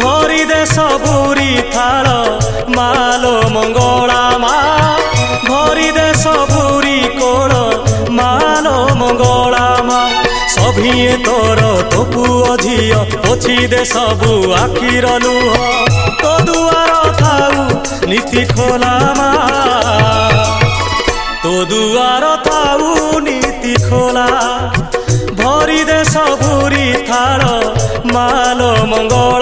भरी दे सबुरी थाल मालो मंगला मा भरी दे सबुरी कोल मालो मंगला मा सभिए तोर तो पुओ झियो पोछि दे सबु आखिर लुह तो दुआर थाऊ नीति खोला मा तो दुआर थाऊ नीति खोला भरी दे सबुरी थाल मालो मंगला